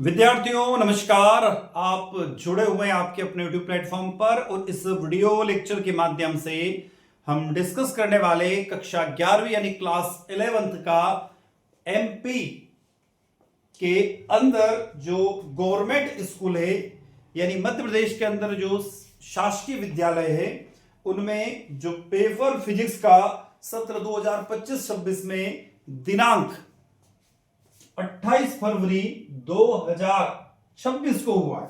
विद्यार्थियों नमस्कार। आप जुड़े हुए हैं आपके अपने YouTube प्लेटफॉर्म पर और इस वीडियो लेक्चर के माध्यम से हम डिस्कस करने वाले कक्षा 11वीं यानी क्लास 11th का एमपी के अंदर जो गवर्नमेंट स्कूल है यानी मध्य प्रदेश के अंदर जो शासकीय विद्यालय है उनमें जो पेपर फिजिक्स का सत्र 2025-26 में दिनांक 28 फरवरी 2026 को हुआ है।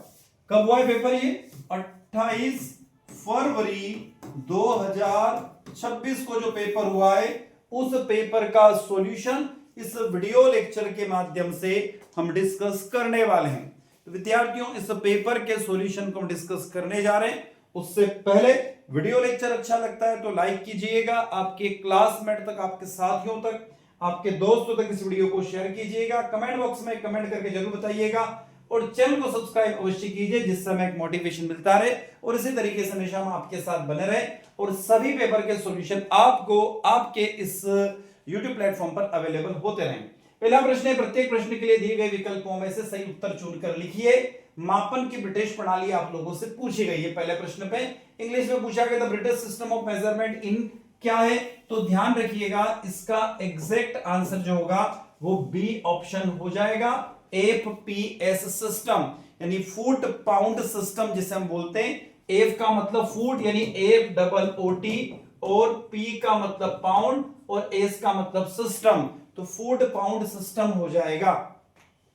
कब हुआ है पेपर? ये 28 फरवरी 2026 को जो पेपर हुआ है उस पेपर का सॉल्यूशन इस वीडियो लेक्चर के माध्यम से हम डिस्कस करने वाले हैं। तो विद्यार्थियों इस पेपर के सॉल्यूशन को हम डिस्कस करने जा रहे हैं। उससे पहले वीडियो लेक्चर अच्छा लगता है तो लाइक कीजिएगा, आपके क्लासमेट तक, आपके साथियों तक, आपके दोस्तों तक इस वीडियो को शेयर कीजिएगा, कमेंट बॉक्स में कमेंट करके जरूर बताइएगा और चैनल को सब्सक्राइब अवश्य कीजिए जिससे हमें एक मोटिवेशन मिलता रहे और इसी तरीके से हमेशा हम आपके साथ बने रहे और सभी पेपर के सॉल्यूशन आपको आपके इस YouTube प्लेटफॉर्म पर अवेलेबल होते रहें। पहला प्रश्न है, प्रत्येक प्रश्न के लिए दिए गए विकल्पों में से सही उत्तर चुनकर लिखिए। मापन की ब्रिटिश प्रणाली आप लोगों से पूछी गई है। पहले प्रश्न पे इंग्लिश में पूछा गया था ब्रिटिश सिस्टम ऑफ मेजरमेंट इन क्या है, तो ध्यान रखिएगा इसका एग्जैक्ट आंसर जो होगा वो बी ऑप्शन हो जाएगा, एफपीएस सिस्टम यानी फुट पाउंड सिस्टम जिसे हम बोलते हैं। एफ का मतलब फुट यानी एफ डबल ओ टी और पी का मतलब पाउंड और एस का मतलब सिस्टम, तो फुट पाउंड सिस्टम हो जाएगा।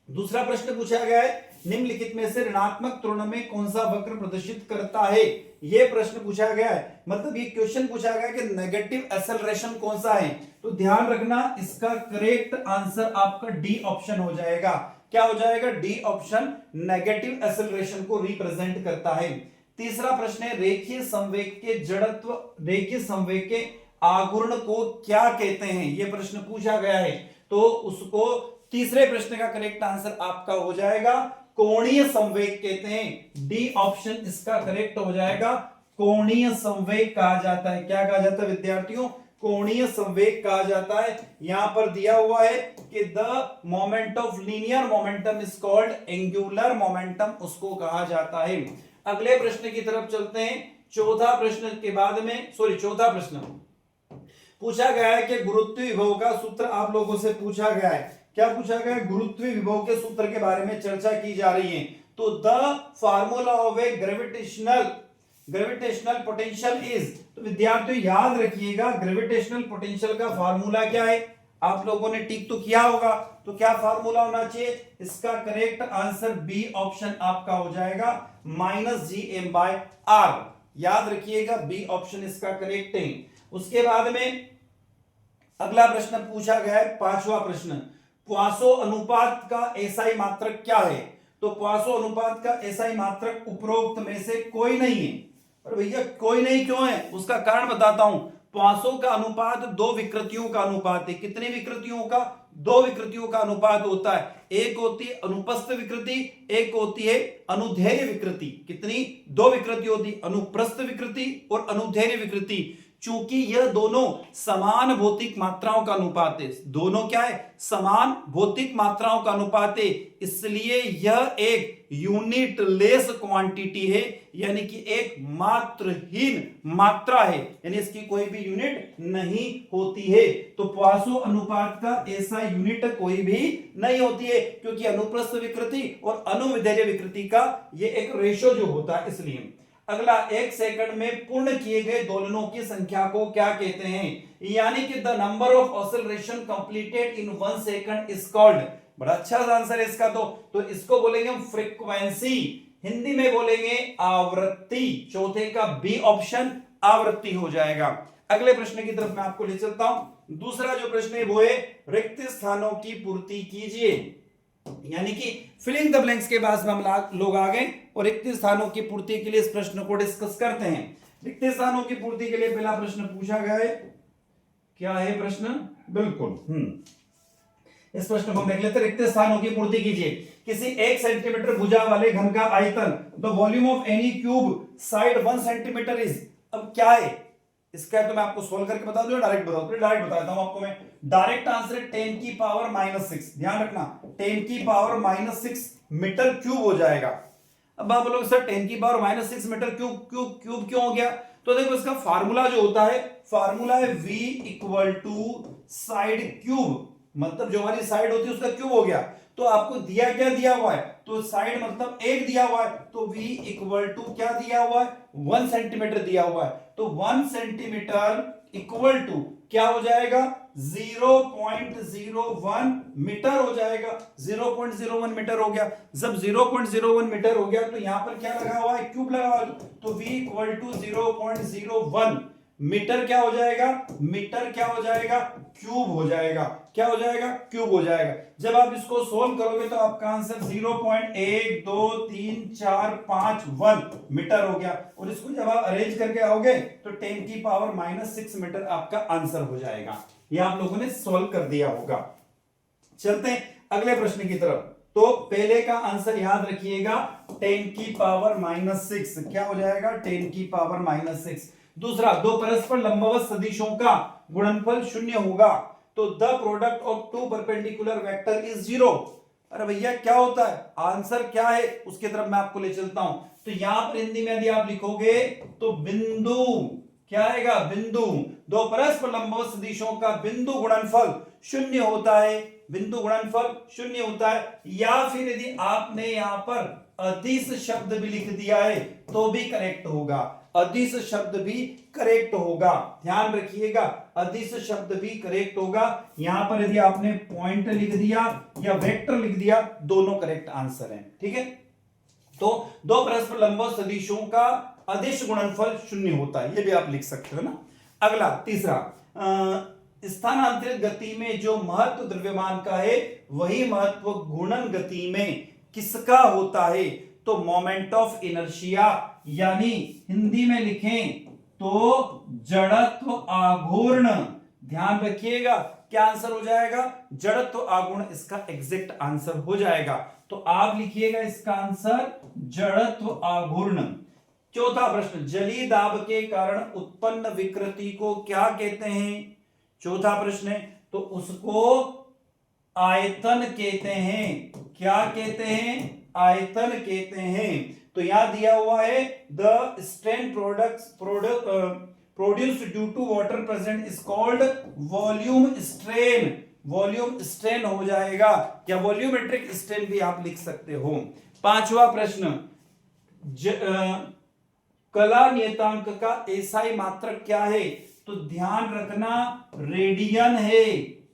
दूसरा प्रश्न पूछा गया है, निम्नलिखित में से ऋणात्मक त्वरण में कौन सा वक्र प्रदर्शित करता है, यह प्रश्न पूछा गया है। मतलब ये क्वेश्चन पूछा गया कि नेगेटिव एक्सेलरेशन कौन सा है, तो ध्यान रखना इसका करेक्ट आंसर आपका डी ऑप्शन हो जाएगा। क्या हो जाएगा? डी ऑप्शन नेगेटिव एक्सेलरेशन को रिप्रेजेंट करता है। तीसरा प्रश्न है, रेखीय संवेग के जड़त्व, रेखीय संवेग के आघूर्ण को क्या कहते हैं, यह प्रश्न पूछा गया है। तो उसको तीसरे प्रश्न का करेक्ट आंसर आपका हो जाएगा कोणीय संवेग कहते हैं। डी ऑप्शन इसका करेक्ट हो जाएगा, कोणीय संवेग कहा जाता है। क्या कहा जाता है विद्यार्थियों? कोणीय संवेग कहा जाता है। यहां पर दिया हुआ है कि the moment of linear momentum is called angular momentum, उसको कहा जाता है। अगले प्रश्न की तरफ चलते हैं। चौथा प्रश्न पूछा गया है कि गुरुत्व विभव का सूत्र आप लोगों से पूछा गया है। क्या पूछा गया है? गुरुत्व विभव के सूत्र के बारे में चर्चा की जा रही है। तो the formula of A gravitational potential is, तो विद्यार्थियों याद रखिएगा ग्रेविटेशनल पोटेंशियल का फार्मूला क्या है। आप लोगों ने टिक तो किया होगा, तो क्या फार्मूला होना चाहिए? इसका करेक्ट आंसर बी ऑप्शन आपका हो जाएगा, -gm/r। याद रखिएगा बी ऑप्शन इसका करेक्ट है। उसके बाद में अगला प्रश्न पूछा गया है, पांचवा प्रश्न, प्वासो अनुपात का एसआई मात्रक क्या है, तो प्वासो अनुपात का एसआई मात्रक उपरोक्त में से कोई नहीं है। और भैया कोई नहीं क्यों है, उसका कारण बताता हूं। प्वासो का अनुपात दो विकृतियों का अनुपात है। कितनी विकृतियों का? दो विकृतियों का अनुपात होता है। एक होती है अनुप्रस्थ विकृति, एक होती है अनुदैर्घ्य विकृति। कितनी? दो विकृति होती, अनुप्रस्थ विकृति और अनुदैर्घ्य विकृति। चूंकि यह दोनों समान भौतिक मात्राओं का अनुपात है, दोनों क्या है? समान भौतिक मात्राओं का अनुपात है, इसलिए यह एक यूनिट लेस क्वांटिटी है, यानी कि एक मात्रहीन मात्रा है, यानी इसकी कोई भी यूनिट नहीं होती है। तो प्वासो अनुपात का ऐसा यूनिट कोई भी नहीं होती है, क्योंकि अनुप्रस्थ विकृति और अनुदैर्घ्य विकृति का यह एक रेशो जो होता है, इसलिए। अगला, एक सेकंड में पूर्ण किए गए दोलनों की संख्या को क्या कहते हैं, यानी कि the number of oscillation completed in 1 second is called. बड़ा अच्छा आंसर है इसका। तो इसको बोलेंगे हम फ्रीक्वेंसी, हिंदी में बोलेंगे आवृत्ति। चौथे का बी ऑप्शन आवृत्ति हो जाएगा। अगले प्रश्न की तरफ मैं आपको ले चलता हूं। दूसरा जो प्रश्न है वो है, रिक्त स्थानों की पूर्ति कीजिए, यानी कि फिलिंग द ब्लैंक्स के बाद में हम लोग आ गए और रिक्त स्थानों की पूर्ति के लिए इस प्रश्न को डिस्कस करते हैं। रिक्त स्थानों की पूर्ति के लिए पहला प्रश्न पूछा गया है। क्या है प्रश्न? बिल्कुल इस प्रश्न को हम देख लेते हैं। रिक्त स्थानों की पूर्ति कीजिए। किसी 1 सेंटीमीटर भुजा वाले घन का आयतन, the volume of any cube side 1 centimetre is. अब क्या है? इसका तो मैं आपको सोल्व करके बता दूं, डायरेक्ट बता दूं? डायरेक्ट बताता हूं आपको मैं। डायरेक्ट आंसर 10 की पावर -6, ध्यान रखना 10 की पावर -6 मीटर क्यूब हो जाएगा। अब आप बोलोगे सर 10 की पावर -6 मीटर क्यूब क्यों हो गया? तो देखो इसका फार्मूला जो होता है, फार्मूला है v equal to side cube, मतलब जो हमारी साइड होती है उसका क्यूब हो गया। तो आपको दिया क्या दिया हुआ है, तो साइड मतलब 1 दिया हुआ है, तो v इक्वल टू क्या दिया हुआ है, 1 सेंटीमीटर दिया हुआ है। तो 1 सेंटीमीटर इक्वल टू क्या हो जाएगा, 0.01 मीटर हो जाएगा। 0.01 मीटर हो गया। जब 0.01 मीटर हो गया तो यहां पर क्या लगा हुआ है, क्यूब लगा हुआ है, तो v इक्वल टू 0.01 मीटर क्या हो जाएगा, मीटर क्या हो जाएगा, क्यूब हो जाएगा। क्या हो जाएगा, क्यूब हो जाएगा। जब आप इसको सोल्व करोगे तो आपका आंसर 0.12345 मीटर हो गया। और इसको जब आप अरेंज करके आओगे तो 10 की पावर -6 मीटर आपका आंसर हो जाएगा। यह आप लोगों ने सोल्व कर दिया होगा। चलते हैं अगले प्रश्न की तरफ। तो पहले का आंसर याद रखिएगा 10 की पावर -6 क्या हो जाएगा, 10 की पावर -6। दूसरा, दो परस्पर लंबवत सदिशों का गुणनफल 0 होगा तो the product of two perpendicular vector is 0। अरे भैया क्या होता है, आंसर क्या है उसकी तरफ मैं आपको ले चलता हूं। तो यहां पर हिंदी में यदि आप लिखोगे तो बिंदु क्या आएगा, बिंदु, दो परस्पर लंबवत सदिशों का बिंदु गुणनफल 0 होता है, बिंदु गुणनफल 0 होता है। या फिर यदि आपने यहां पर अदिश शब्द भी लिख दिया है तो भी करेक्ट होगा, अदिश शब्द भी करेक्ट होगा, ध्यान रखिएगा अदिश शब्द भी करेक्ट होगा। यहां पर यदि आपने पॉइंट लिख दिया या वेक्टर लिख दिया, दोनों करेक्ट आंसर हैं, ठीक है। तो दो परस्पर लंबवत सदिशों का अदिश गुणनफल 0 होता है, ये भी आप लिख सकते हो ना। अगला तीसरा, स्थानांतरित गति में जो महत्व द्रव्यमान का है वही महत्व घूर्णन गति में किसका होता है, तो मोमेंट ऑफ इनर्शिया, यानी हिंदी में लिखें तो जड़त्व आघूर्ण। ध्यान रखिएगा क्या आंसर हो जाएगा, जड़त्व आघूर्ण इसका एग्जैक्ट आंसर हो जाएगा। तो आप लिखिएगा इसका आंसर जड़त्व आघूर्ण। चौथा प्रश्न, जलीय दाब के कारण उत्पन्न विकृति को क्या कहते हैं, चौथा प्रश्न है, तो उसको आयतन कहते हैं। क्या कहते हैं, आयतन कहते हैं। तो यहां दिया हुआ है the strain produced due to water present is called volume strain, volume strain हो जाएगा, या वॉल्यूमेट्रिक स्ट्रेन भी आप लिख सकते हो। पांचवा प्रश्न, कला नियतांक का एसआई मात्रक क्या है, तो ध्यान रखना रेडियन है।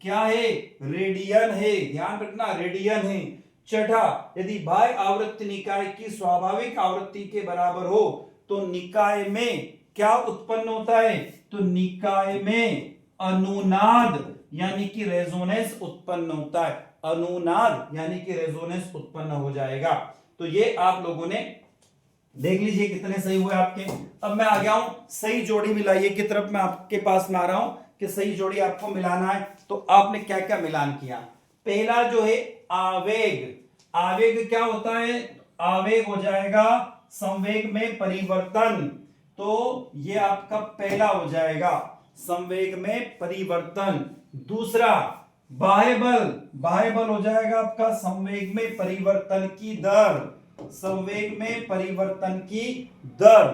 क्या है, रेडियन है, ध्यान रखना रेडियन है। छठा, यदि बाह्य आवृत्ति निकाय की स्वाभाविक आवृत्ति के बराबर हो तो निकाय में क्या उत्पन्न होता है, तो निकाय में अनुनाद यानी कि रेजोनेंस उत्पन्न होता है, अनुनाद यानी कि रेजोनेंस उत्पन्न हो जाएगा। तो ये आप लोगों ने देख लीजिए कितने सही हुए आपके। अब मैं आ गया हूं सही जोड़ी मिलाइए की तरफ, मैं आपके पास में आ रहा हूं कि सही जोड़ी आपको मिलाना है। तो आपने क्या क्या मिलान किया, पहला जो है आवेग, आवेग क्या होता है, आवेग हो जाएगा संवेग में परिवर्तन। तो ये आपका पहला हो जाएगा संवेग में परिवर्तन। दूसरा बाह्य बल, बाह्य बल हो जाएगा आपका संवेग में परिवर्तन की दर, संवेग में परिवर्तन की दर।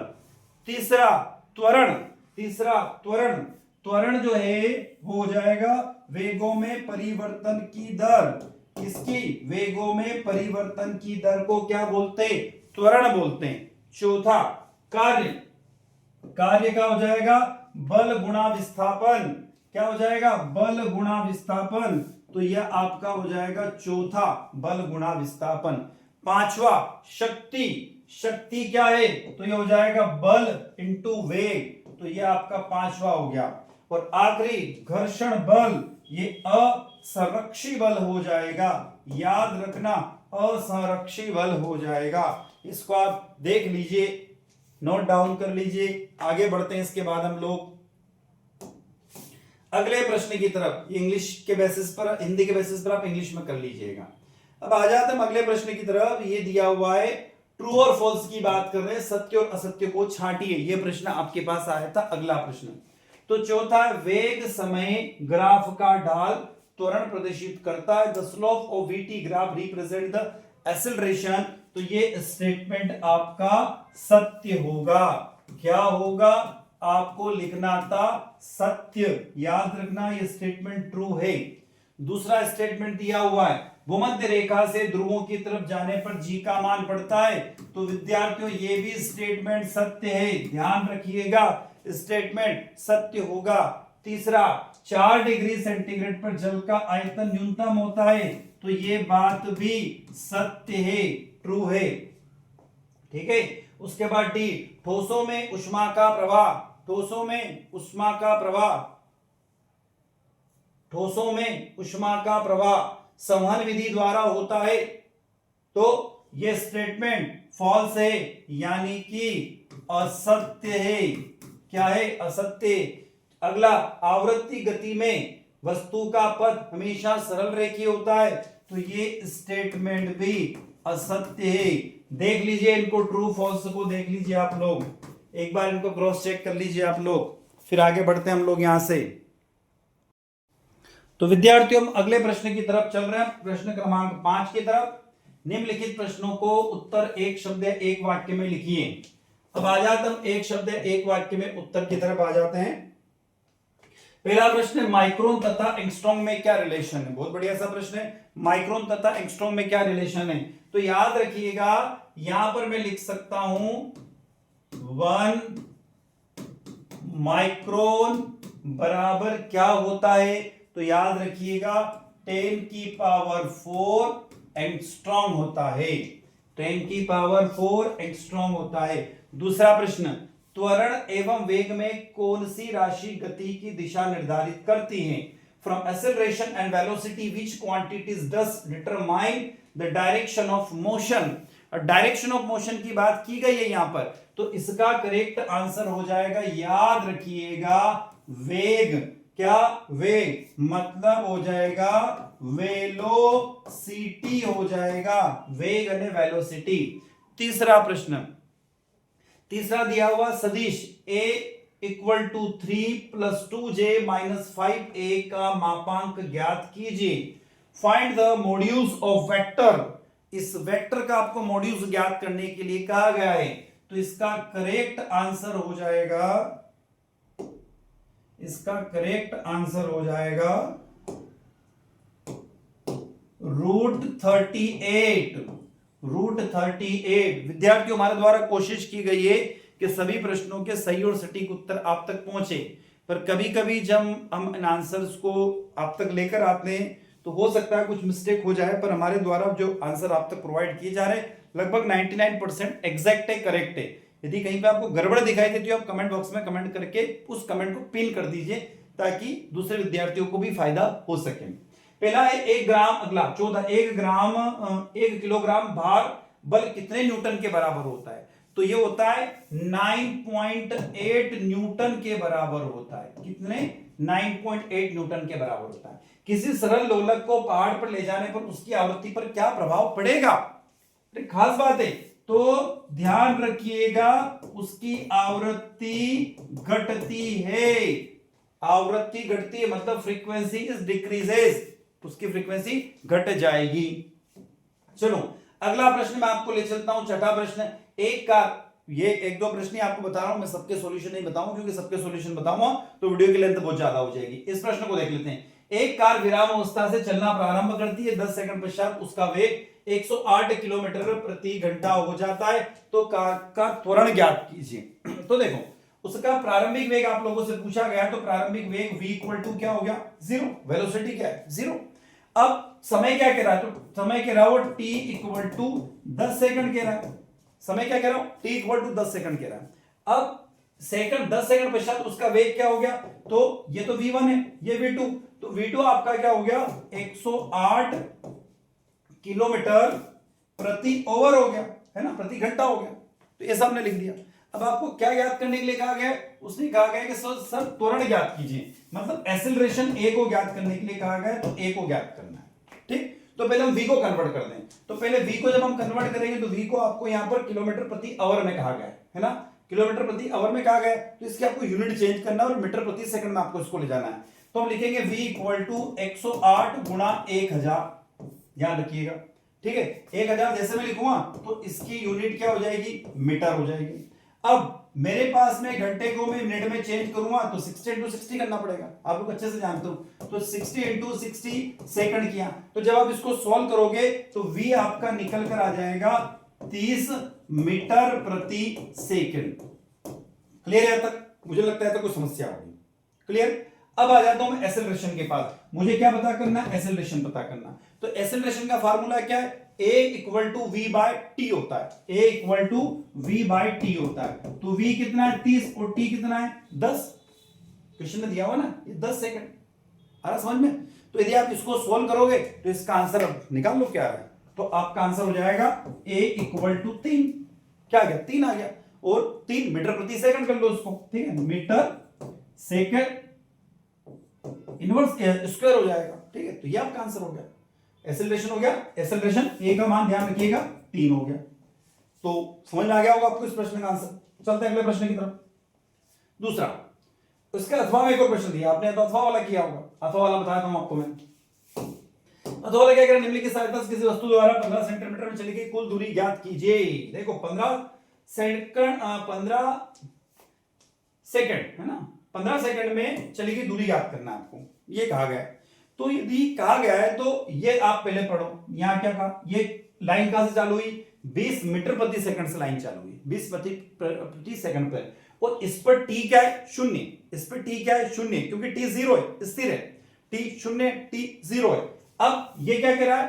तीसरा त्वरण, तीसरा त्वरण, त्वरण जो है वो हो जाएगा वेगों में परिवर्तन की दर। इसकी वेगों में परिवर्तन की दर को क्या बोलते हैं, त्वरण बोलते हैं। चौथा कार्य, कार्य का हो जाएगा बल गुणा विस्थापन, क्या हो जाएगा, बल गुणा विस्थापन। तो यह आपका हो जाएगा चौथा, बल गुणा विस्थापन। पांचवा शक्ति, शक्ति क्या है, तो यह हो जाएगा बल इंटू वेग, तो यह आपका पांचवा हो गया। और आखिरी घर्षण बल, ये असंरक्षी बल हो जाएगा, याद रखना असंरक्षी बल हो जाएगा। इसको आप देख लीजिए, नोट डाउन कर लीजिए। आगे बढ़ते हैं, इसके बाद हम लोग अगले प्रश्न की तरफ। इंग्लिश के बेसिस पर, हिंदी के बेसिस पर आप इंग्लिश में कर लीजिएगा। अब आ जाते हैं अगले प्रश्न की तरफ। ये दिया हुआ है ट्रू और फॉल्स की बात कर रहे हैं, सत्य और असत्य को छांटिए। ये प्रश्न आपके पास आया था, अगला प्रश्न। तो चौथा है वेग समय ग्राफ का ढाल त्वरण प्रदर्शित करता है। The slope of VT graph represent the acceleration. तो ये स्टेटमेंट आपका सत्य होगा। क्या होगा आपको लिखना था? सत्य। याद रखना ये स्टेटमेंट ट्रू है। दूसरा स्टेटमेंट दिया हुआ है भूमध्य रेखा से ध्रुवों की तरफ जाने पर जी का मान बढ़ता है। तो विद्यार्थियों ये भी स्टेटमेंट सत्य है, ध्यान रखिएगा स्टेटमेंट सत्य होगा। तीसरा 4 डिग्री सेंटीग्रेड पर जल का आयतन न्यूनतम होता है। तो ये बात भी सत्य है, ट्रू है। ठीक है। उसके बाद डी ठोसों में ऊष्मा का प्रवाह, ठोसों में ऊष्मा का प्रवाह, ठोसों में ऊष्मा का प्रवाह संवहन विधि द्वारा होता है। तो यह स्टेटमेंट फॉल्स है, यानी कि असत्य है। क्या है? असत्य। अगला आवृत्ति गति में वस्तु का पथ हमेशा सरल रेखीय होता है। तो ये स्टेटमेंट भी असत्य है। देख लीजिए इनको, ट्रू फॉल्स को देख लीजिए आप लोग, एक बार इनको क्रॉस चेक कर लीजिए आप लोग, फिर आगे बढ़ते हैं हम लोग यहां से। तो विद्यार्थियों हम अगले प्रश्न की तरफ चल रहे हैं, प्रश्न क्रमांक 5 की तरफ। निम्नलिखित प्रश्नों को उत्तर एक शब्द या एक वाक्य में लिखिए। अब आ जाते हम एक शब्द या एक वाक्य में उत्तर की तरफ आ जाते हैं। पहला प्रश्न है माइक्रोन तथा एंगस्ट्रॉम में क्या रिलेशन है? बहुत बढ़िया सा प्रश्न है, माइक्रोन तथा एंगस्ट्रॉम में क्या रिलेशन है? तो याद रखिएगा यहां पर मैं लिख सकता हूं 1 माइक्रोन बराबर क्या होता है? तो याद रखिएगा 10 की पावर 4 एंगस्ट्रॉम होता है। 10 की पावर 4 एंगस्ट्रॉम होता है। दूसरा प्रश्न, त्वरण एवं वेग में कौन सी राशि गति की दिशा निर्धारित करती है? From acceleration and velocity which quantities does determine the direction of motion? Direction of motion की बात की गई है यहां पर, तो इसका करेक्ट आंसर हो जाएगा, याद रखिएगा, वेग। क्या? वेग मतलब हो जाएगा वेलोसिटी हो जाएगा, वेग यानी वेलोसिटी। तीसरा प्रश्न, तीसरा दिया हुआ सदिश a equal to 3 plus 2j minus 5a का मापांक ज्ञात कीजिए। Find the modulus of vector. इस वेक्टर का आपको मॉड्यूल्स ज्ञात करने के लिए कहा गया है। तो इसका करेक्ट आंसर हो जाएगा, इसका करेक्ट आंसर हो जाएगा √38। √38। विद्यार्थियों हमारे द्वारा कोशिश की गई है कि सभी प्रश्नों के सही और सटीक उत्तर आप तक पहुंचे, पर कभी कभी जब हम इन आंसर्स को आप तक लेकर आते हैं तो हो सकता है कुछ मिस्टेक हो जाए, पर हमारे द्वारा जो आंसर आप तक प्रोवाइड किए जा रहे हैं लगभग 99% एग्जैक्ट है, करेक्ट है। यदि कहीं पे आपको गड़बड़ दिखाई देती है आप कमेंट बॉक्स में कमेंट करके उस कमेंट को पिन कर दीजिए ताकि दूसरे विद्यार्थियों को भी फायदा हो सके। पहला है 1 ग्राम, अगला 14, 1 किलोग्राम भार बल कितने न्यूटन के बराबर होता है? तो ये होता है 9.8 न्यूटन के बराबर होता है। कितने? 9.8 न्यूटन के बराबर होता है। किसी सरल लोलक को पहाड़ पर ले जाने पर उसकी आवृत्ति पर क्या प्रभाव पड़ेगा? खास बात है, तो ध्यान रखिएगा उसकी आवृत्ति घटती है। आवृत्ति घटती है मतलब फ्रीक्वेंसी इज डिक्रीजेस, उसकी फ्रीक्वेंसी घट जाएगी। चलो अगला प्रश्न मैं आपको ले चलता हूं, छठा प्रश्न। एक कार, ये 1-2 प्रश्न ही आपको बता रहा हूं, मैं सबके सॉल्यूशन नहीं बताऊंगा क्योंकि सबके सॉल्यूशन बताऊंगा तो वीडियो की लेंथ बहुत ज्यादा हो जाएगी। इस प्रश्न को देख लेते हैं। एक कार विराम अवस्था से चलना प्रारंभ करती है, 10 सेकंड पश्चात उसका वेग 108 किलोमीटर प्रति घंटा हो जाता है, तो कार का त्वरण ज्ञात कीजिए। तो देखो उसका प्रारंभिक वेग आप लोगों से पूछा गया, तो प्रारंभिक वेग v इक्वल टू क्या हो गया? 0। वेलोसिटी क्या है? 0। अब समय क्या कह रहा है? तो समय कह रहा हो t इक्वल टू 10 सेकंड कह रहा है। समय क्या कह रहा हूं? t इक्वल टू 10 सेकंड कह रहा है। अब सेकंड 10 सेकंड पश्चात उसका वेग क्या हो गया? तो ये तो v1 है, ये v2, तो v2 आपका क्या हो गया? 108 किलोमीटर प्रति ओवर हो गया, है ना, प्रति घंटा हो गया। तो ये सब हमने लिख दिया। अब आपको क्या ज्ञात करने के लिए कहा गया? उसने कहा गया कि सर त्वरण ज्ञात कीजिए, मतलब एक्सेलरेशन a को ज्ञात करने के लिए कहा गया, तो a को ज्ञात करना है। ठीक, तो पहले हम v को कन्वर्ट कर दें। तो पहले v को जब हम कन्वर्ट करेंगे तो v को आपको यहां पर किलोमीटर प्रति आवर में कहा गया है ना, किलोमीटर प्रति आवर में कहा गया है, तो इसके आपको यूनिट चेंज करना है और मीटर प्रति सेकंड में आपको इसको ले जाना है। तो हम लिखेंगे v इक्वल टू 108 गुणा 1000, याद रखिएगा, ठीक है। 1000 जैसे मैं लिखूंगा तो इसकी यूनिट क्या हो जाएगी, मीटर हो जाएगी। अब मेरे पास में घंटे को मैं मिनट में चेंज करूंगा तो 60 इंटू 60 करना पड़ेगा, आप लोग अच्छे से जानते हो। तो 60 इंटू 60 सेकंड किया, तो जब आप इसको सॉल्व करोगे तो v आपका निकल कर आ जाएगा 30 मीटर प्रति सेकंड। क्लियर है तक? मुझे लगता है तो कोई समस्या होगी। क्लियर? अब आ जाता हूं मैं एक्सेलरेशन के पास। मुझे क्या पता करना है, एक्सेलरेशन पता करना। तो एक्सेलरेशन का फार्मूला क्या है, a equal to V by T होता है। a equal to V by T होता है। तो v कितना है 30 और t कितना है 10। क्वेश्चन में दिया हुआ ना ये 10 सेकंड, आ रहा समझ में? तो यदि आप इसको सोल्व करोगे तो इसका आंसर अब निकाल लो क्या है। तो आपका आंसर हो जाएगा a इक्वल टू 3, क्या आ गया 3 आ गया, और 3 मीटर प्रति सेकंड कर लो उसको, ठीक है, मीटर सेकंड इनवर्स स्क्वायर हो जाएगा, ठीक है। तो ये आपका आंसर हो गया, एक्सेलरेशन हो गया। एक्सेलरेशन ए का मान ध्यान रखिएगा 3 हो गया। तो समझ में आ गया होगा आपको इस प्रश्न का आंसर। चलते हैं अगले प्रश्न की तरफ। दूसरा, उसके अथवा में एक और प्रश्न दिया आपने, तो अथवा वाला किया होगा। अथवा वाला बताया था आपको मैं। अथवा वाला क्या करें, निम्नलिखित सहायता से किसी वस्तु द्वारा 15 सेंटीमीटर में चली गई कुल दूरी ज्ञात कीजिए। देखो 15 सेकंड है ना, 15 सेकंड में चली गई दूरी ज्ञात करना है आपको, ये कहा गया है। तो यदि कहा गया है तो ये आप पहले पढ़ो, यहां क्या कहा, ये लाइन कहां से चालू हुई, 20 मीटर प्रति सेकंड से लाइन चालू हुई, 20 प्रति सेकंड पर। और इस पर टी क्या है, शून्य। इस पर टी क्या है, शून्य, क्योंकि टी जीरो है, स्थिर है। टी शून्य, टी जीरो है। अब ये क्या कह रहा है,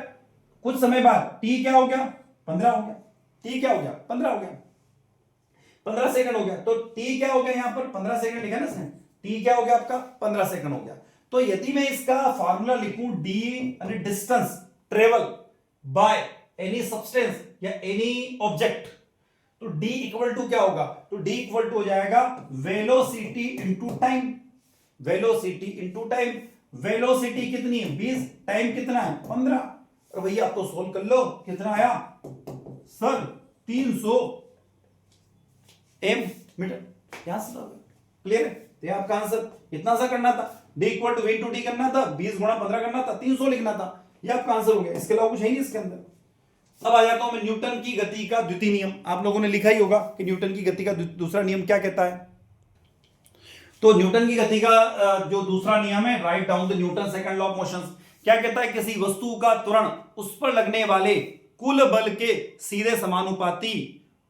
कुछ समय बाद टी क्या हो गया, 15 हो गया। टी क्या हो गया, 15 हो गया, 15 सेकंड हो गया। तो टी क्या हो गया, यहां पर 15 सेकंड लिखा ना इसने, टी क्या हो गया आपका 15 सेकंड हो गया। तो यदि मैं इसका फार्मूला लिखूं डी यानी distance travel by any substance या एनी ऑब्जेक्ट, तो डी इक्वल टू क्या होगा, तो डी इक्वल टू हो जाएगा velocity into time. Velocity into time. Velocity कितनी है 20, टाइम कितना है 15। और भैया आप तो सोल्व कर लो, कितना आया सर 300 एम मीटर। यहां से क्लियर है, तो ये आपका आंसर इतना सा करना था, d equal to v to T करना था, 20 गुणा 15 करना था, 300 लिखना था, ये आपका आंसर हो गया। इसके अलावा कुछ है नहीं इसके अंदर। अब आ जाता हूं मैं न्यूटन की गति का द्वितीय नियम। आप लोगों ने लिखा ही होगा कि न्यूटन की गति का दूसरा नियम क्या कहता है। तो न्यूटन की गति का जो दूसरा नियम है, write down the Newton second law of motion, क्या कहता है, किसी वस्तु का त्वरण उस पर लगने वाले कुल बल के सीधे समानुपाती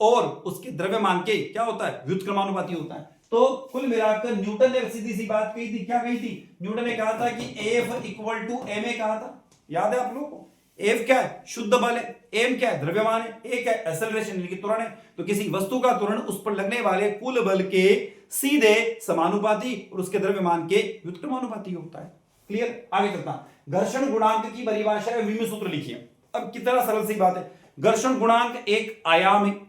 और उसके द्रव्यमान के क्या होता है, व्युत्क्रमानुपाती होता है। तो कुल मिलाकर न्यूटन ने सीधी सी बात कही थी, क्या कही थी, न्यूटन ने कहा था कि F equal to M A कहा था, याद है आप लोगों को। F क्या है, शुद्ध बल है, m क्या है, द्रव्यमान है, a क्या है, एक्सेलरेशन यानी कि त्वरण है। तो किसी वस्तु का त्वरण उस पर लगने वाले कुल बल के सीधे समानुपाती और उसके द्रव्यमान के व्युत्क्रमानुपाती होता है। क्लियर? आगे चलता, घर्षण गुणांक की परिभाषा में विमित सूत्र लिखिए। अब कितना सरल सी बात है, घर्षण गुणांक एक आयाम है,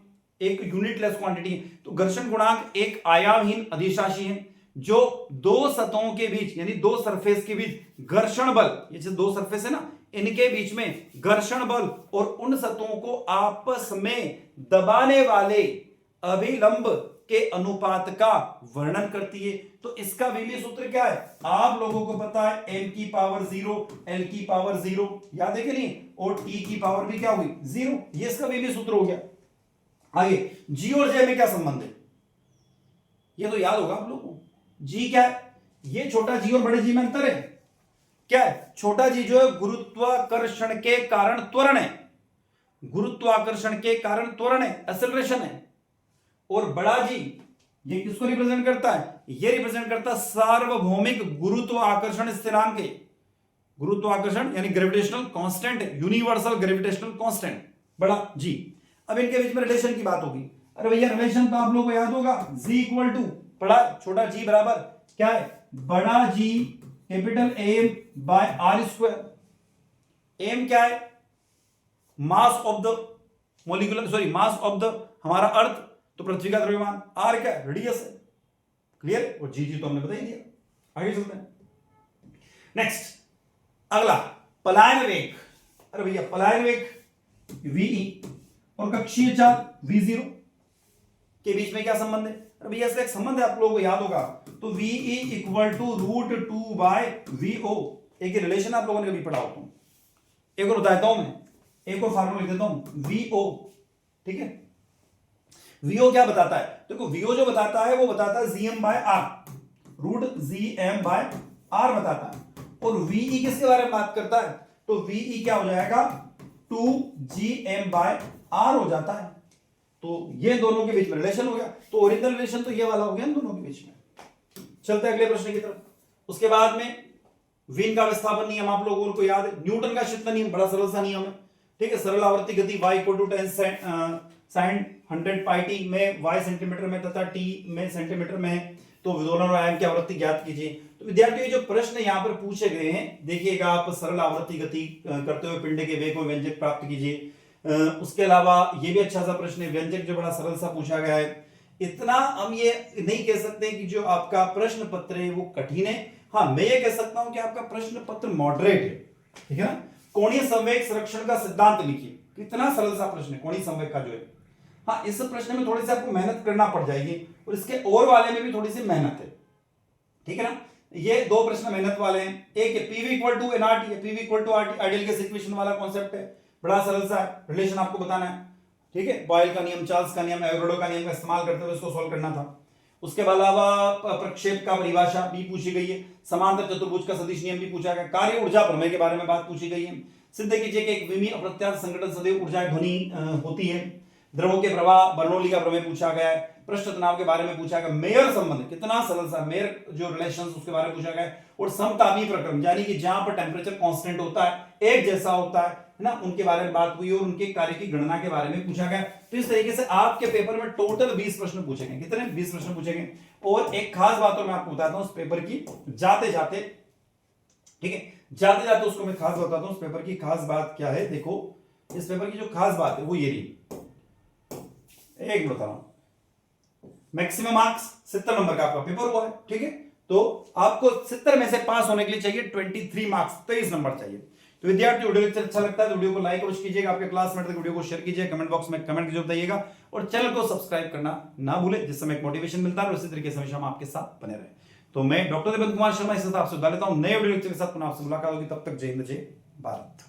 एक यूनिटलेस क्वांटिटी है। तो घर्षण गुणांक एक आयामहीन अदिश राशि है जो दो सतहों के बीच यानी दो सरफेस के बीच घर्षण बल, ये जो दो सरफेस है ना, इनके बीच में घर्षण बल और उन सतहों को आपस में दबाने वाले अभिलंब के अनुपात का वर्णन करती है। तो इसका विमीय सूत्र क्या है, आप लोगों को पता है, m की पावर 0, l की पावर 0, याद है कि नहीं, और t की पावर भी क्या हुई 0। ये इसका विमीय सूत्र हो गया। आगे जी और जे में क्या संबंध है, ये तो याद होगा आप लोगों को। जी क्या है, ये छोटा जी और बड़े जी में अंतर है। क्या है, छोटा जी जो है गुरुत्वाकर्षण के कारण त्वरण है, गुरुत्वाकर्षण के कारण त्वरण है, एक्सेलरेशन है। और बड़ा जी ये किसको रिप्रेजेंट करता है, ये रिप्रेजेंट करता है सार्वभौमिक गुरुत्वाकर्षण स्थिरांक के, गुरुत्वाकर्षण यानी gravitational constant, universal gravitational constant, बड़ा जी। अब इनके बीच में रिलेशन की बात होगी। अरे भैया रिलेशन तो आप लोगों को याद होगा, G इक्वल टू बड़ा छोटा जी बराबर क्या है, बड़ा G capital M by R square. M क्या है, mass of the molecular sorry mass of the हमारा अर्थ, तो पृथ्वी का द्रव्यमान, आर क्या है, रेडियस है। क्लियर? और जी तो हमने बता ही दिया। आगे चलते हैं नेक्स्ट, अगला पलायन वेग। अरे भैया पलायन वेग वीई और कक्षीय चाल v0, के बीच में क्या संबंध है? अरे भैया इसका एक संबंध है, आप लोगों को याद होगा, तो VE equal to √2 by VO। एक रिलेशन आप लोगों ने कभी पढ़ा हो तुम, एक और बताता हूं मैं, एक और फार्मूला लिख देता हूं, VO, ठीक है। VO क्या बताता है? देखो VO जो बताता है वो बताता है GM by R, √GM by R बताता है। और VE किसके बारे में बात करता है? तो VE क्या हो जाएगा? 2GM बाय R हो जाता है। तो ये दोनों के बीच में रिलेशन हो गया। तो ओरिजिनल रिलेशन तो ये वाला हो गया इन दोनों के बीच में। चलते हैं अगले प्रश्न की तरफ। उसके बाद में वीन का विस्थापन नियम आप लोगों को याद है, न्यूटन का शीतलन नियम, बड़ा सरल सा नियम है, ठीक है। सरल आवर्ती गति y equal to 10 sin 100 pi T में y सेंटीमीटर में तथा t में सेंटीमीटर में है, तो विदोलन और आयाम की आवृत्ति ज्ञात कीजिए। तो विद्यार्थियों जो प्रश्न यहाँ पर पूछे गए हैं, देखिएगा आप, सरल आवर्ती गति करते हुए पिंड के वेग में व्यंजक प्राप्त कीजिए। उसके अलावा ये भी अच्छा सा प्रश्न है, व्यंजक जो बड़ा सरल सा पूछा गया है। इतना हम ये नहीं कह सकते कि जो आपका प्रश्न पत्र है वो कठिन है, हाँ मैं ये कह सकता हूं कि आपका प्रश्न पत्र मॉडरेट है, ठीक है ना। कोणीय संवेग संरक्षण का सिद्धांत लिखिए, कितना सरल सा प्रश्न है कोणीय संवेग का जो है। हाँ इस प्रश्न में थोड़ी सी आपको मेहनत करना पड़ जाएगी, और इसके और वाले में भी थोड़ी सी मेहनत है, ठीक है ना। ये दो प्रश्न मेहनत वाले हैं। एक है PV equal to NRT, PV equal to RT, ideal gas equation वाला कॉन्सेप्ट है, बड़ा सरल सा है, रिलेशन आपको बताना है, ठीक है। बॉयल का नियम, चार्ल्स का नियम, एवोगाड्रो का नियम का इस्तेमाल करते हुए इसको सॉल्व करना था। उसके अलावा प्रक्षेप का परिभाषा भी पूछी गई है, समांतर चतुर्भुज का सदिश नियम भी पूछा गया, कार्य ऊर्जा प्रमेय के बारे में बात पूछी गई है। सिद्ध कीजिए कि एक विमीय अप्रत्यास्थ संघटन सदैव ऊर्जा ध्वनि होती है। द्रवों के प्रवाह बर्नौली का प्रमेय पूछा गया है। पृष्ठ तनाव के बारे में पूछा गया। मेयर संबंध, कितना सरल सा, मेयर जो रिलेशंस उसके बारे में पूछा गया। और समतापीय प्रक्रम, यानी कि जहां पर टेम्परेचर कांस्टेंट होता है, एक जैसा होता है ना, उनके बारे में बात हुई और उनके कार्य की गणना के बारे में पूछा गया। तो इस तरीके से आपके पेपर में टोटल 20 प्रश्न पूछे गए। कितने? 20 प्रश्न पूछे गए। और एक खास बात और मैं आपको बताता हूं उस पेपर की जाते जाते, ठीक है, जाते जाते उसको मैं खास बताता हूं उस पेपर की खास बात क्या है। देखो इस पेपर की जो खास बात है वो ये रही, एक मिनट बता रहा हूं। मैक्सिमम मार्क्स 70 नंबर का आपका पेपर हुआ है, ठीक है। तो आपको 70 में से पास होने के लिए चाहिए 23 मार्क्स, 23 नंबर चाहिए। तो विद्यार्थी वीडियो लेक्चर अच्छा लगता है तो वीडियो को लाइक अवश्य कीजिएगा, आपके क्लासमेट तक वीडियो को शेयर कीजिए, कमेंट बॉक्स में कमेंट कीजिए, बताइएगा, और चैनल को सब्सक्राइब करना ना भूले, जिस समय एक मोटिवेशन मिलता है और उसी तरीके से हमेशा हम आपके साथ बने रहे। तो मैं डॉक्टर देवेंद्र कुमार शर्मा इस आपसे बता लेता हूं, नए वीडियो लेक्चर के साथ पुनः आपसे मुलाकात होगी। तब तक जय हिंद, जय भारत।